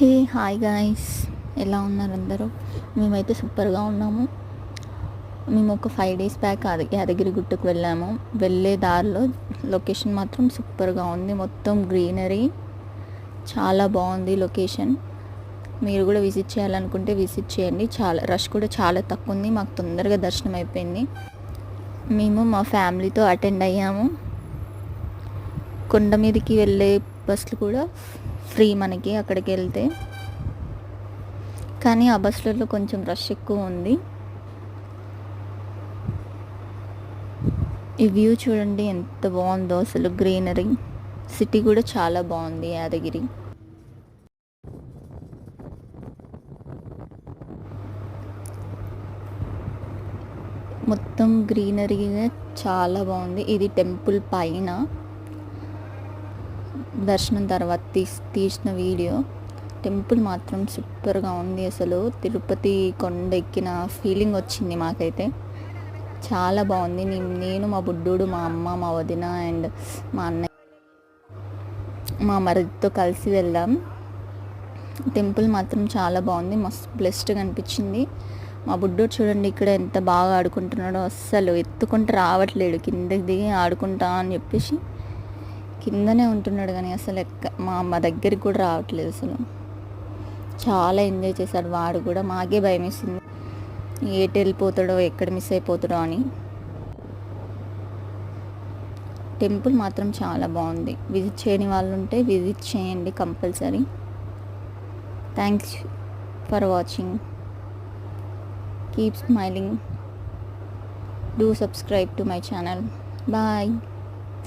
Hey hi guys, ఎలా ఉన్నారు అందరూ? మేమైతే సూపర్గా ఉన్నాము. మేము ఒక 5 days బ్యాక్ యాదగిరి గుట్టకు వెళ్ళాము. వెళ్ళే దారిలో లొకేషన్ మాత్రం సూపర్గా ఉంది. మొత్తం గ్రీనరీ, చాలా బాగుంది లొకేషన్. మీరు కూడా విజిట్ చేయాలనుకుంటే విజిట్ చేయండి. చాలా రష్ కూడా చాలా తక్కువ ఉంది. మాకు తొందరగా దర్శనం అయిపోయింది. మేము మా ఫ్యామిలీతో అటెండ్ అయ్యాము. కొండ మీదకి వెళ్ళే బస్సులు కూడా ఫ్రీ మనకి అక్కడికి వెళ్తే, కానీ ఆ బస్సులలో కొంచెం రష్ ఎక్కువ ఉంది. ఈ వ్యూ చూడండి ఎంత బాగుందో అసలు. గ్రీనరీ, సిటీ కూడా చాలా బాగుంది యాదగిరి. మొత్తం గ్రీనరీగా చాలా బాగుంది. ఇది టెంపుల్ పైన దర్శనం తర్వాత తీసిన వీడియో. టెంపుల్ మాత్రం సూపర్గా ఉంది అసలు. తిరుపతి కొండ ఎక్కిన ఫీలింగ్ వచ్చింది మాకైతే. చాలా బాగుంది. నేను మా బుడ్డోడు, మా అమ్మ, మా వదిన అండ్ మా అన్నయ్య, మా మరిదితో కలిసి వెళ్ళాం. టెంపుల్ మాత్రం చాలా బాగుంది. మస్తు బ్లెస్డ్గా అనిపించింది. మా బుడ్డోడు చూడండి ఇక్కడ ఎంత బాగా ఆడుకుంటున్నాడో. అస్సలు ఎత్తుకుంటూ రావట్లేడు, కిందకి దిగి ఆడుకుంటా అని చెప్పేసి కిందనే ఉంటున్నాడు, కానీ అసలు మా దగ్గరికి కూడా రావట్లేదు అసలు. చాలా ఎంజాయ్ చేశాడు వాడు కూడా. మాకే భయం వేసింది, ఎటు వెళ్ళిపోతాడో, ఎక్కడ మిస్ అయిపోతాడో అని. టెంపుల్ మాత్రం చాలా బాగుంది. విజిట్ చేయని వాళ్ళు ఉంటే విజిట్ చేయండి compulsory. Thanks for watching. Keep smiling. Do subscribe to my channel. Bye.